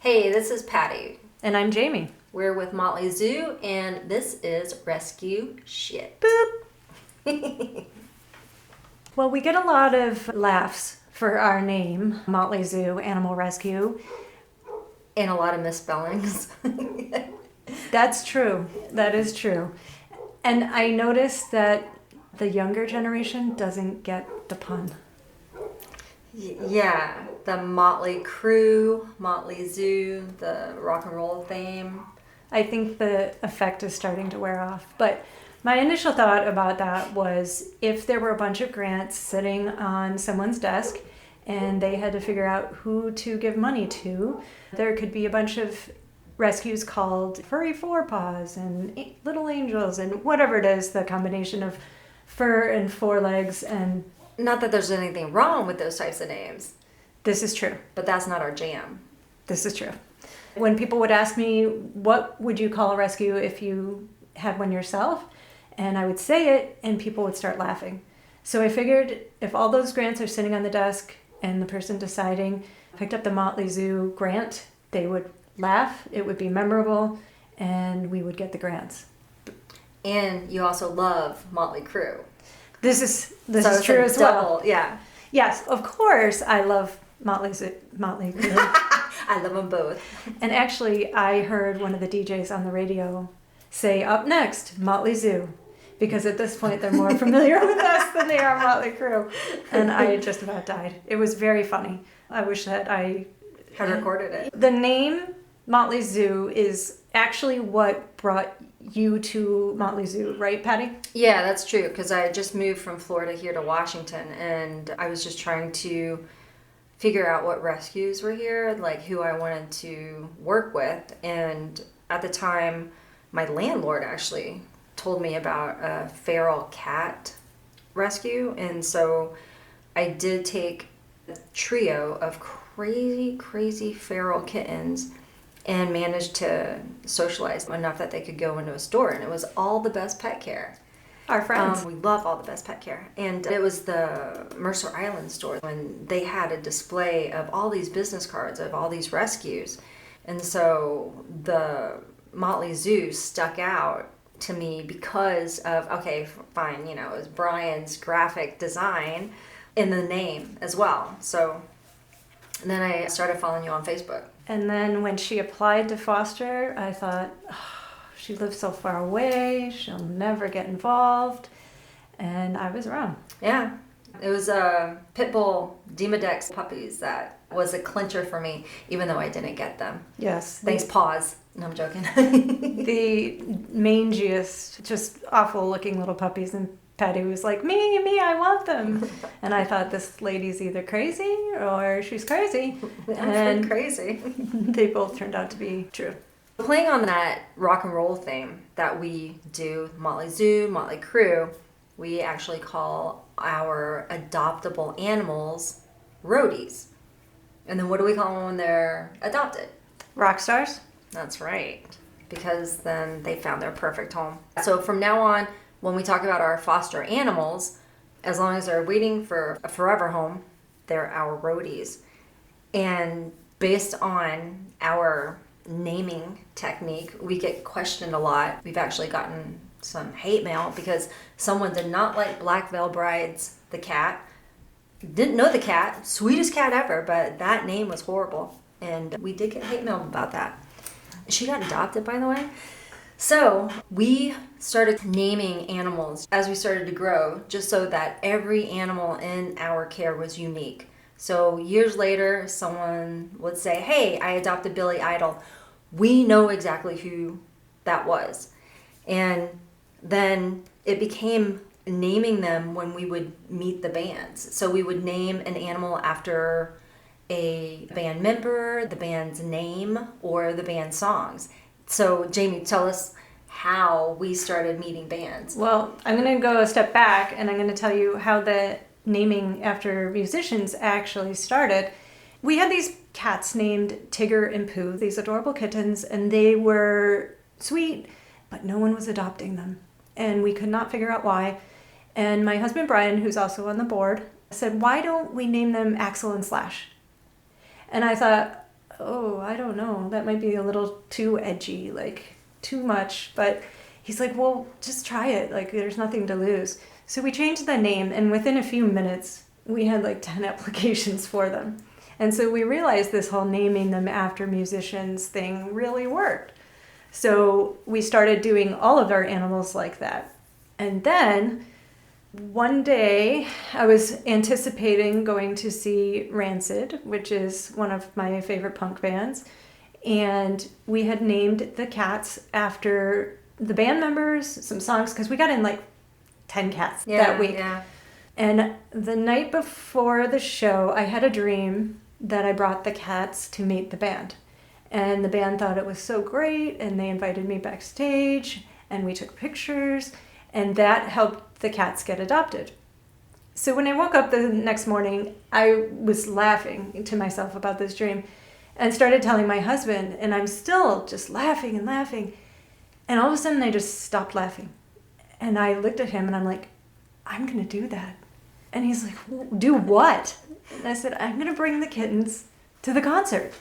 Hey, this is Patty. And I'm Jamie. We're with Motley Zoo, and this is Rescue Shit. Boop. Well, we get a lot of laughs for our name, Motley Zoo Animal Rescue. And a lot of misspellings. That's true. That is true. And I noticed that the younger generation doesn't get the pun. Yeah, the Motley Crew, Motley Zoo, the rock and roll theme. I think the effect is starting to wear off. But my initial thought about that was if there were a bunch of grants sitting on someone's desk and they had to figure out who to give money to, there could be a bunch of rescues called Furry Forepaws and Little Angels and whatever it is, the combination of fur and forelegs. And not that there's anything wrong with those types of names. This is true. But that's not our jam. This is true. When people would ask me, what would you call a rescue if you had one yourself? And I would say it and people would start laughing. So I figured if all those grants are sitting on the desk and the person deciding picked up the Motley Zoo grant, they would laugh, it would be memorable, and we would get the grants. And you also love Motley Crew. This is true as well. Yeah. Yes, of course I love Motley Crew. I love them both. And actually, I heard one of the DJs on the radio say, up next, Motley Zoo. Because at this point, they're more familiar with us than they are Motley Crew. And I just about died. It was very funny. I wish that I had recorded it. The name Motley Zoo is actually what brought you to Motley Zoo, right, Patty? Yeah, that's true. Because I just moved from Florida here to Washington. And I was just trying to figure out what rescues were here, like who I wanted to work with. And at the time, my landlord actually told me about a feral cat rescue. And so I did take a trio of crazy feral kittens and managed to socialize enough that they could go into a store. And it was all the best pet care. Our friends. We love all the best pet care. And it was the Mercer Island store when they had a display of all these business cards of all these rescues. And so the Motley Zoo stuck out to me because of, okay, fine, it was Brian's graphic design in the name as well. So and then I started following you on Facebook. And then when she applied to foster, I thought, she lives so far away, she'll never get involved. And I was wrong. Yeah. It was pit bull Demodex puppies that was a clincher for me, even though I didn't get them. Yes. Thanks, paws. No, I'm joking. The mangiest, just awful looking little puppies. And Patty was like, me, I want them. And I thought, this lady's either crazy or she's crazy. And crazy. They both turned out to be true. Playing on that rock and roll theme that we do, Motley Zoo, Motley Crew, we actually call our adoptable animals roadies. And then what do we call them when they're adopted? Rock stars? That's right. Because then they found their perfect home. So from now on, when we talk about our foster animals, as long as they're waiting for a forever home, they're our roadies. And based on our naming technique, we get questioned a lot. We've actually gotten some hate mail because someone did not like Black Veil Brides, the cat. Didn't know the cat, sweetest cat ever, but that name was horrible. And we did get hate mail about that. She got adopted, by the way. So we started naming animals as we started to grow, just so that every animal in our care was unique. So years later, someone would say, hey, I adopted Billy Idol. We know exactly who that was. And then it became naming them when we would meet the bands. So we would name an animal after a band member, the band's name, or the band songs. So Jamie, tell us how we started meeting bands. Well, I'm going to go a step back and I'm going to tell you how the naming after musicians actually started. We had these cats named Tigger and Pooh, these adorable kittens, and they were sweet, but no one was adopting them. And we could not figure out why. And my husband Brian, who's also on the board, said, why don't we name them Axel and Slash? And I thought, oh, I don't know. That might be a little too edgy, like too much. But he's like, well, just try it. Like, there's nothing to lose. So we changed the name, and within a few minutes, we had like 10 applications for them. And so we realized this whole naming them after musicians thing really worked. So we started doing all of our animals like that. And then one day I was anticipating going to see Rancid, which is one of my favorite punk bands. And we had named the cats after the band members, some songs, because we got in like 10 cats that week. Yeah. And the night before the show, I had a dream that I brought the cats to meet the band. And the band thought it was so great, and they invited me backstage, and we took pictures, and that helped the cats get adopted. So when I woke up the next morning, I was laughing to myself about this dream and started telling my husband, and I'm still just laughing and laughing. And all of a sudden, I just stopped laughing. And I looked at him, and I'm like, I'm going to do that. And he's like, well, do what? And I said, I'm going to bring the kittens to the concert.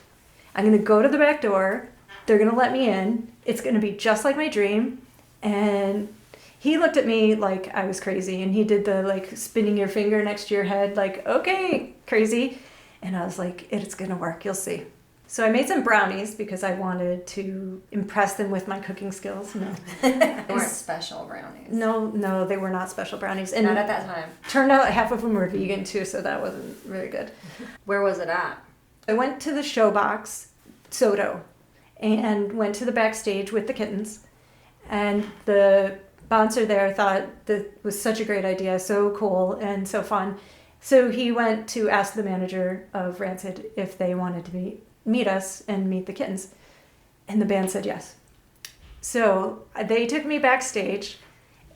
I'm going to go to the back door. They're going to let me in. It's going to be just like my dream. And he looked at me like I was crazy. And he did the like spinning your finger next to your head, like, okay, crazy. And I was like, it's going to work. You'll see. So I made some brownies because I wanted to impress them with my cooking skills. No. They weren't special brownies. No, they were not special brownies. And not at that time. Turned out half of them were vegan too, so that wasn't very good. Where was it at? I went to the showbox, Soto, and went to the backstage with the kittens. And the bouncer there thought that was such a great idea, so cool and so fun. So he went to ask the manager of Rancid if they wanted to meet us and meet the kittens. And the band said yes. So they took me backstage,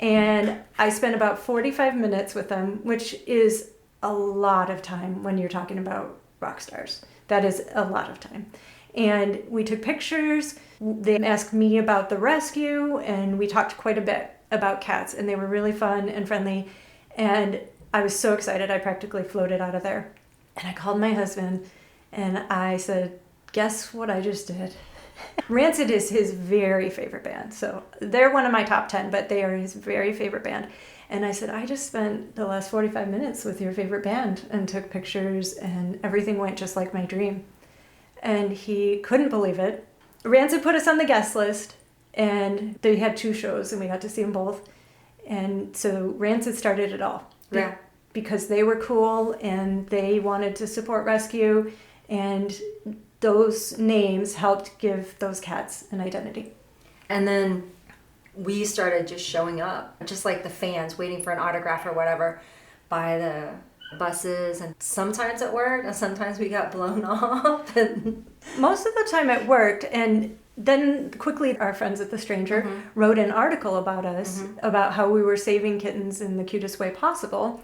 and I spent about 45 minutes with them, which is a lot of time when you're talking about rock stars. That is a lot of time. And we took pictures. They asked me about the rescue, and we talked quite a bit about cats, and they were really fun and friendly. And I was so excited, I practically floated out of there. And I called my husband, and I said, guess what I just did? Rancid is his very favorite band. So they're one of my top 10, but they are his very favorite band. And I said, I just spent the last 45 minutes with your favorite band and took pictures, and everything went just like my dream. And he couldn't believe it. Rancid put us on the guest list, and they had 2 shows, and we got to see them both. And so Rancid started it all. Yeah. Because they were cool, and they wanted to support rescue, and those names helped give those cats an identity. And then we started just showing up, just like the fans waiting for an autograph or whatever by the buses, and sometimes it worked and sometimes we got blown off. And most of the time it worked, and then quickly our friends at The Stranger wrote an article about us, about how we were saving kittens in the cutest way possible.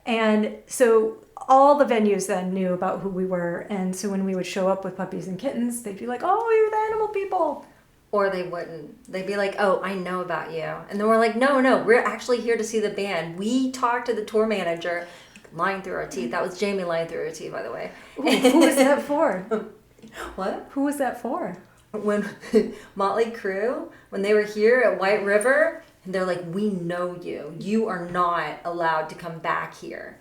And so all the venues then knew about who we were, and so when we would show up with puppies and kittens, they'd be like, oh, you're the animal people. Or they wouldn't. They'd be like, oh, I know about you. And then we're like, no, we're actually here to see the band. We talked to the tour manager, lying through our teeth. That was Jamie lying through her teeth, by the way. Who was that for? What? Who was that for? When Motley Crue, when they were here at White River, and they're like, we know you. You are not allowed to come back here.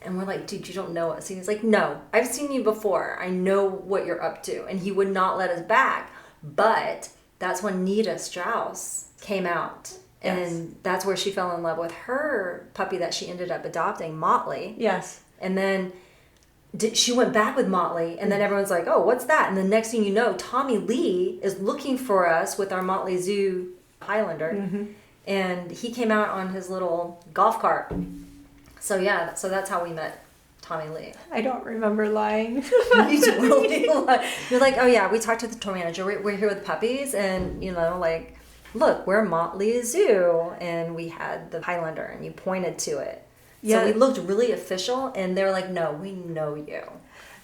And we're like, dude, you don't know us. And he's like, no, I've seen you before. I know what you're up to. And he would not let us back. But that's when Nita Strauss came out. Yes. And that's where she fell in love with her puppy that she ended up adopting, Motley. Yes. And then she went back with Motley, and then everyone's like, oh, what's that? And the next thing you know, Tommy Lee is looking for us with our Motley Zoo Highlander. And he came out on his little golf cart. So yeah, so that's how we met Tommy Lee. I don't remember lying. You totally lied. You're like, oh yeah, we talked to the tour manager. We're here with puppies, and like, look, we're Motley Zoo, and we had the Highlander, and you pointed to it. Yeah. So we looked really official, and they were like, no, we know you.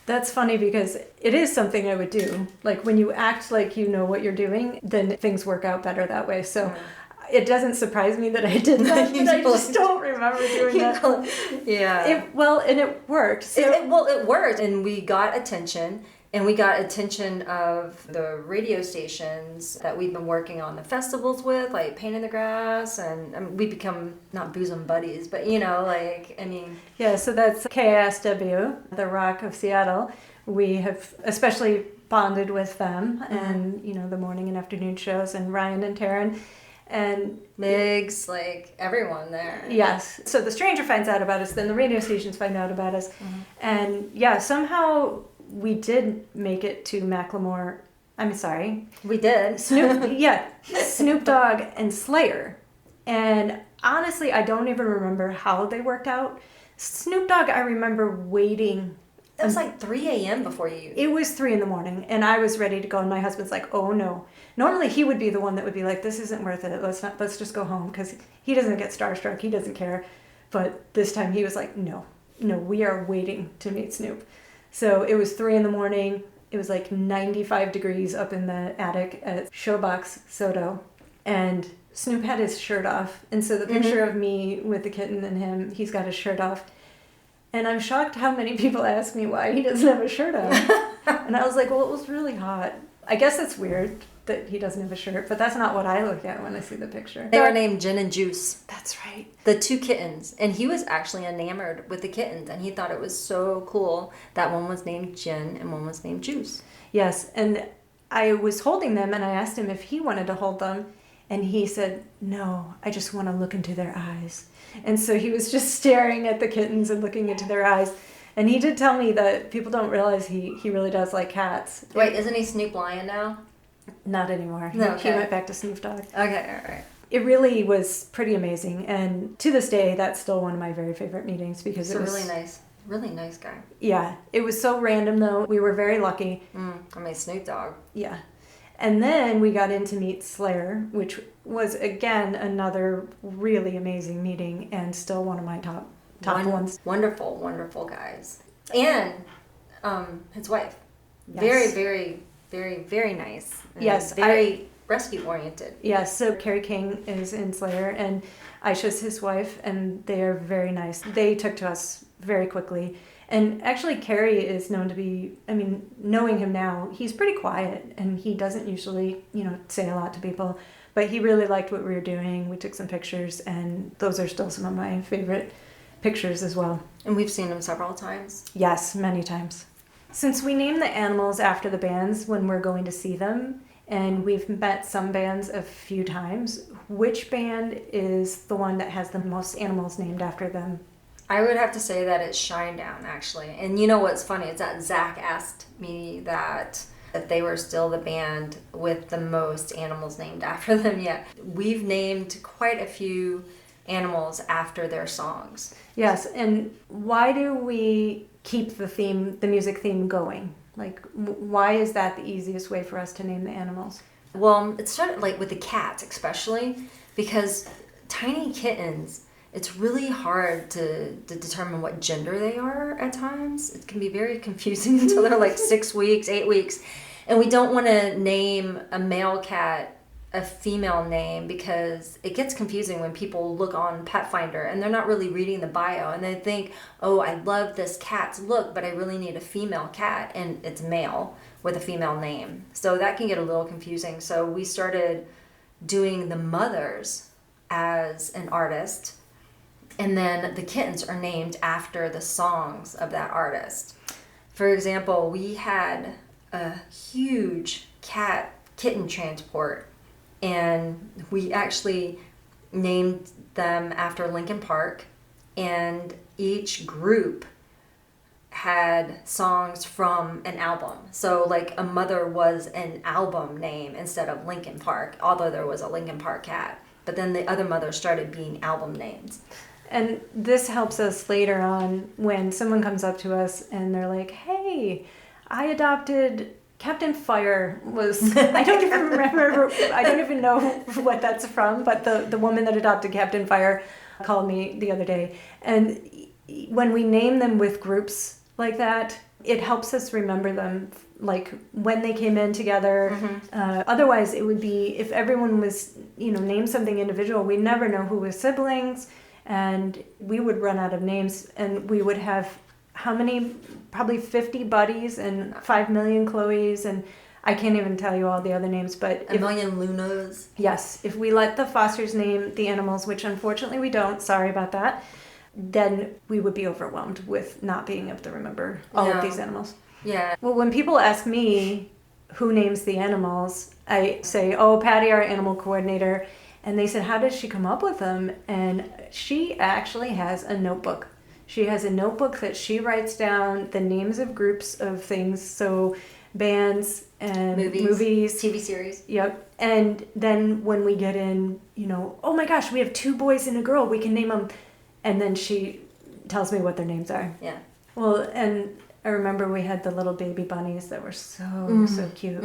That's funny because it is something I would do. Like when you act like you know what you're doing, then things work out better that way. So it doesn't surprise me that I did that, but I just don't remember doing that. Yeah. And it worked. So it worked, and we got attention, And we got attention of the radio stations that we've been working on the festivals with, like Pain in the Grass, and I mean, we become not bosom buddies, but Yeah, so that's KSW, the Rock of Seattle. We have especially bonded with them, and the morning and afternoon shows, and Ryan and Taryn. And Migs, like everyone there. Yes. So the stranger finds out about us, then the radio stations find out about us. And yeah, somehow we did make it to Macklemore. I'm sorry. We did. Snoop Dogg and Slayer. And honestly, I don't even remember how they worked out. Snoop Dogg, I remember waiting. It was like 3 a.m. before you. It was 3 a.m, and I was ready to go, and my husband's like, "Oh no." Normally he would be the one that would be like, "This isn't worth it. Let's just go home," because he doesn't get starstruck. He doesn't care. But this time he was like, "No, we are waiting to meet Snoop." So it was 3 a.m. It was like 95 degrees up in the attic at Showbox Soto, and Snoop had his shirt off, and so the picture of me with the kitten and him, he's got his shirt off. And I'm shocked how many people ask me why he doesn't have a shirt on. And I was like, well, it was really hot. I guess it's weird that he doesn't have a shirt, but that's not what I look at when I see the picture. They were named Gin and Juice. That's right. The 2 kittens. And he was actually enamored with the kittens, and he thought it was so cool that one was named Gin and one was named Juice. Yes, and I was holding them, and I asked him if he wanted to hold them, and he said, "No, I just want to look into their eyes." And so he was just staring at the kittens and looking into their eyes. And he did tell me that people don't realize he really does like cats. Wait, isn't he Snoop Lion now? Not anymore. No, okay. He went back to Snoop Dogg. Okay, all right. It really was pretty amazing. And to this day, that's still one of my very favorite meetings because it was really nice guy. Yeah. It was so random, though. We were very lucky. Snoop Dogg. Yeah. And then we got in to meet Slayer, which was, again, another really amazing meeting and still one of my top ones. Wonderful, wonderful guys. And his wife. Yes. Very, very, very, very nice. Yes. Very rescue-oriented. Yes, so Carrie King is in Slayer, and Aisha's his wife, and they are very nice. They took to us very quickly. And actually, Carrie is known to be, knowing him now, he's pretty quiet, and he doesn't usually, say a lot to people. But he really liked what we were doing. We took some pictures, and those are still some of my favorite pictures as well. And we've seen him several times. Yes, many times. Since we name the animals after the bands when we're going to see them, and we've met some bands a few times, which band is the one that has the most animals named after them? I would have to say that it's Shinedown, actually. And you know what's funny is that Zach asked me that if they were still the band with the most animals named after them yet. We've named quite a few animals after their songs. Yes, and why do we keep the music theme going? Like, why is that the easiest way for us to name the animals? Well, it started like with the cats, especially because tiny kittens, it's really hard to determine what gender they are at times. It can be very confusing until they're like 6 weeks, 8 weeks. And we don't want to name a male cat a female name because it gets confusing when people look on Pet Finder and they're not really reading the bio and they think, oh, I love this cat's look, but I really need a female cat, and it's male with a female name. So that can get a little confusing. So we started doing the mothers as an artist, and then the kittens are named after the songs of that artist. For example, we had a huge kitten transport, and we actually named them after Linkin Park, and each group had songs from an album. So like a mother was an album name instead of Linkin Park, although there was a Linkin Park cat. But then the other mothers started being album names. And this helps us later on when someone comes up to us and they're like, hey, I adopted Captain Fire was, I don't even remember, I don't even know what that's from, but the woman that adopted Captain Fire called me the other day. And when we name them with groups like that, it helps us remember them, like when they came in together. Mm-hmm. Otherwise, it would be, if everyone was, named something individual, we'd never know who was siblings, and we would run out of names, and we would have how many, probably 50 Buddies and 5 million Chloes, and I can't even tell you all the other names, but A million Lunas. yes, if we let the fosters name the animals, which unfortunately we don't, sorry about that, then we would be overwhelmed with not being able to remember all of these animals. Yeah. Well, when people ask me who names the animals, I say, oh, Patty, our animal coordinator. And they said, how does she come up with them? And she actually has a notebook. She has a notebook that she writes down the names of groups of things. So bands and movies. TV series. Yep. And then when we get in, oh my gosh, we have 2 boys and a girl. We can name them. And then she tells me what their names are. Yeah. Well, and I remember we had the little baby bunnies that were so cute.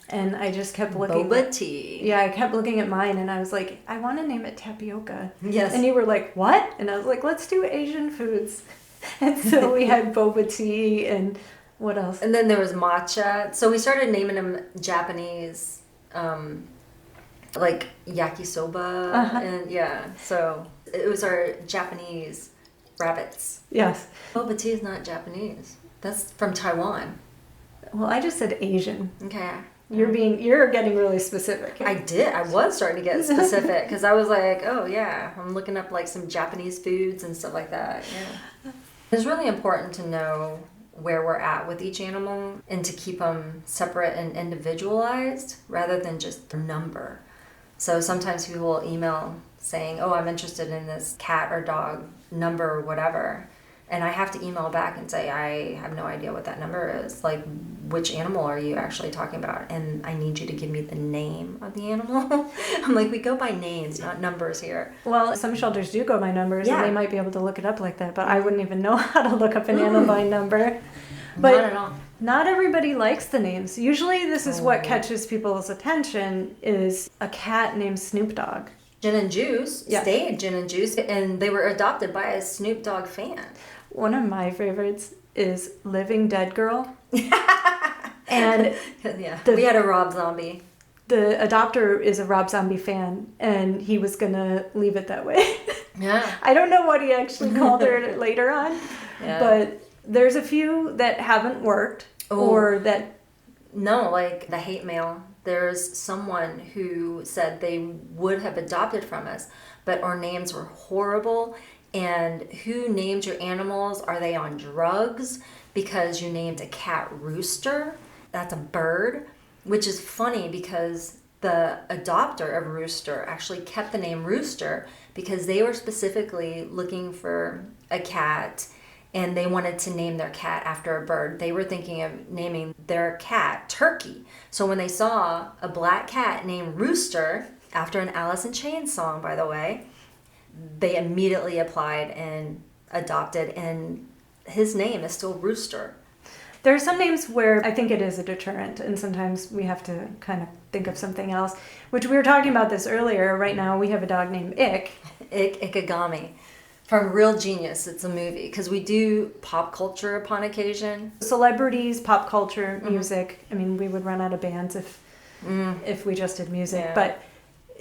And I just kept looking. Boba tea. Yeah, I kept looking at mine and I was like, I want to name it Tapioca. Yes. And you were like, what? And I was like, let's do Asian foods. And so we had boba tea and what else? And then there was matcha. So we started naming them Japanese, like yakisoba. And yeah, so it was our Japanese rabbits. Yes. Boba tea is not Japanese. That's from Taiwan. Well, I just said Asian. Okay. You're getting really specific. I did. I was starting to get specific because I was like, oh yeah, I'm looking up like some Japanese foods and stuff like that. Yeah. It's really important to know where we're at with each animal and to keep them separate and individualized rather than just a number. So sometimes people will email saying, oh, I'm interested in this cat or dog number or whatever. And I have to email back and say, I have no idea what that number is. Like, which animal are you actually talking about? And I need you to give me the name of the animal. I'm like, we go by names, not numbers here. Well, some shelters do go by numbers, Yeah. and they might be able to look it up like that, but I wouldn't even know how to look up an animal by number. But Not at all. not everybody likes the names. Usually this is what catches people's attention is a cat named Snoop Dogg. Gin and Juice stayed Gin and Juice, and they were adopted by a Snoop Dogg fan. One of my favorites is Living Dead Girl. And Yeah, we had a Rob Zombie. the adopter is a Rob Zombie fan, and he was going to leave it that way. Yeah. I don't know what he actually called her later on, Yeah. but there's a few that haven't worked or that... No, like the hate mail. There's someone who said they would have adopted from us, but our names were horrible. And who named your animals? Are they on drugs? Because you named a cat Rooster. That's a bird, which is funny because the adopter of Rooster actually kept the name Rooster because they were specifically looking for a cat and they wanted to name their cat after a bird. They were thinking of naming their cat Turkey. So when they saw a black cat named Rooster, after an Alice in Chains song, by the way, they immediately applied and adopted, and his name is still Rooster. There are some names where I think it is a deterrent, and sometimes we have to kind of think of something else, which we were talking about this earlier. Right now we have a dog named Ick. Ikigami. From Real Genius, it's a movie, because we do pop culture upon occasion. Celebrities, pop culture, music. I mean, we would run out of bands if we just did music. Yeah. But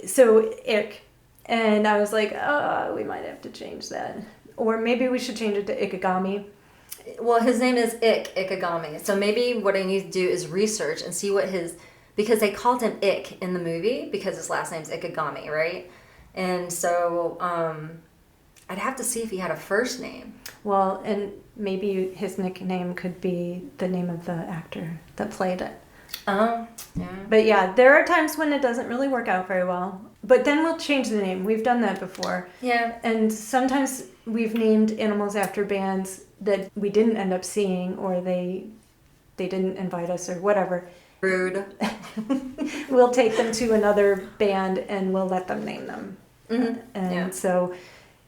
so Ick. And I was like, oh, we might have to change that. Or maybe we should change it to Ikigami. Well, his name is Ikigami. So maybe what I need to do is research and see what because they called him Ick in the movie because his last name's Ikigami, right? And so I'd have to see if he had a first name. Well, and maybe his nickname could be the name of the actor that played it. Oh, yeah. But yeah, there are times when it doesn't really work out very well. But then we'll change the name. We've done that before. Yeah. And sometimes we've named animals after bands that we didn't end up seeing or they didn't invite us or whatever. Rude. We'll take them to another band and we'll let them name them. Mm-hmm. And so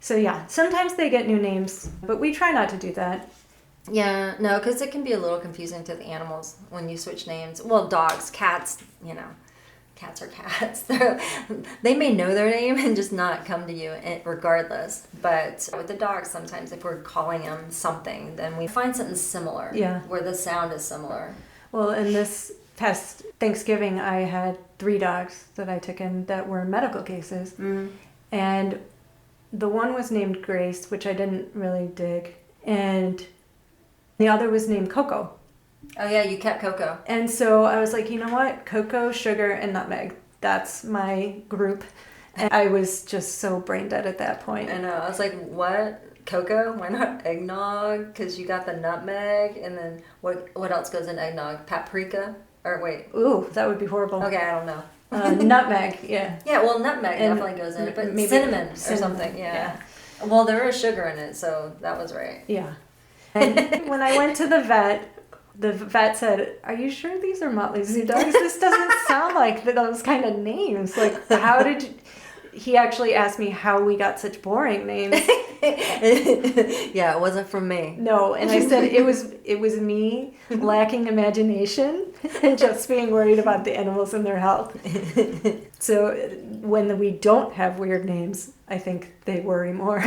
yeah, sometimes they get new names, but we try not to do that. Yeah, no, because it can be a little confusing to the animals when you switch names. Well, dogs, cats, cats are cats. They may know their name and just not come to you regardless. But with the dogs, sometimes if we're calling them something, then we find something similar. Yeah. Where the sound is similar. Well, in this past Thanksgiving, I had 3 dogs that I took in that were medical cases. Mm. And the one was named Grace, which I didn't really dig. And The other was named Coco. Oh yeah, you kept Coco. And so I was like, you know what? Coco, sugar, and nutmeg. That's my group. And I was just so brain dead at that point. I know. I was like, what? Cocoa? Why not eggnog? Because you got the nutmeg, and then what else goes in eggnog? Paprika? Or wait. Ooh, that would be horrible. Okay, I don't know. Nutmeg, yeah. Yeah, well, nutmeg And definitely goes in it, but maybe cinnamon or cinnamon, something. Yeah. Well, there is sugar in it, so that was right. Yeah. And when I went to the vet said, "Are you sure these are Motley Zoo dogs? This doesn't sound like those kind of names. Like, how did you..." He actually asked me how we got such boring names. Yeah, it wasn't from me. No, and I said it was me lacking imagination and just being worried about the animals and their health. So when we don't have weird names, I think they worry more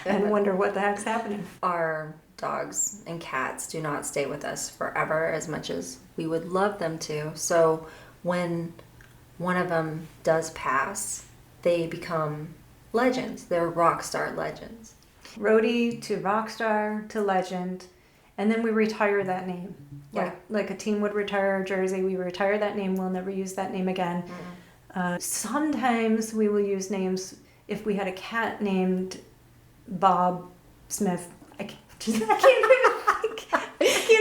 and wonder what the heck's happening. Our dogs and cats do not stay with us forever as much as we would love them to. So when one of them does pass, they become legends. They're rock star legends. Roadie to rock star to legend, and then we retire that name. Yeah. Like a team would retire a jersey, we retire that name, we'll never use that name again. Sometimes we will use names. If we had a cat named Bob Smith, I can't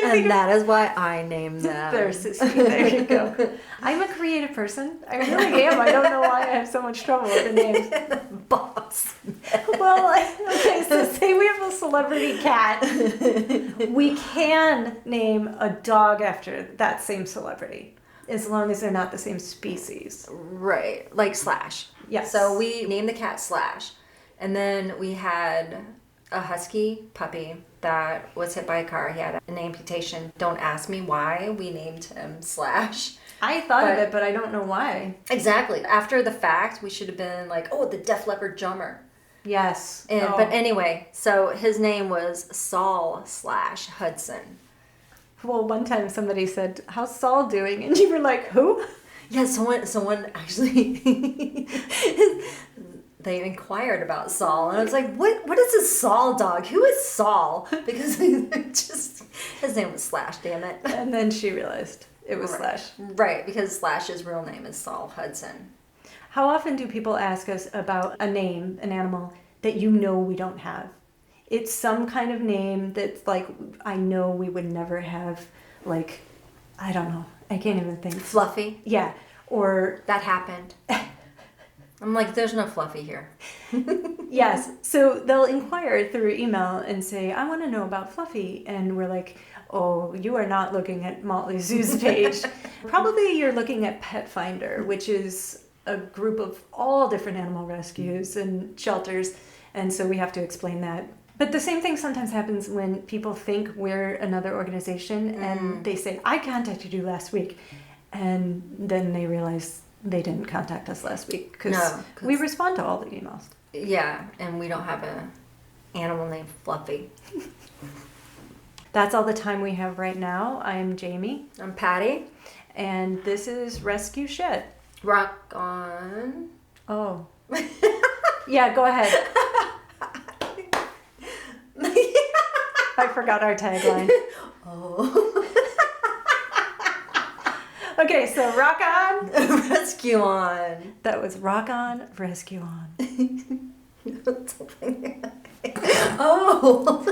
And that is why I named them. There you go. I'm a creative person. I really am. I don't know why I have so much trouble with the names. Boss. Well, okay, so say we have a celebrity cat. We can name a dog after that same celebrity, as long as they're not the same species. Right, like Slash. Yes. So we named the cat Slash. And then we had a husky puppy that was hit by a car. He had an amputation. Don't ask me why we named him Slash. I thought of it, but I don't know why. Exactly. After the fact, we should have been like, oh, the Def Leppard drummer. Yes. But anyway, so his name was Saul / Hudson. Well, one time somebody said, "How's Saul doing?" And you were like, "Who?" Yeah, someone actually they inquired about Saul, and I was like, what is this Saul dog? Who is Saul? Because just his name was Slash, damn it. And then she realized it was Right. Slash. Right, because Slash's real name is Saul Hudson. How often do people ask us about a name, an animal, that you know we don't have? It's some kind of name that's like, I know we would never have, like, I don't know. I can't even think. Fluffy. Yeah. Or, That happened. I'm like, there's no Fluffy here. yes. So they'll inquire through email and say, I want to know about Fluffy. And we're like, oh, you are not looking at Motley Zoo's page. Probably you're looking at Pet Finder, which is a group of all different animal rescues and shelters. And so we have to explain that. But the same thing sometimes happens when people think we're another organization and they say, I contacted you last week. And then they realize they didn't contact us last week because we respond to all the emails. Yeah, and we don't have a animal named Fluffy. That's all the time we have right now. I'm Jamie. I'm Patty. And this is Rescue Shed. Rock on. Oh. Yeah, go ahead. I forgot our tagline. Oh. Okay, so rock on. Rescue on. That was rock on, rescue on. Oh.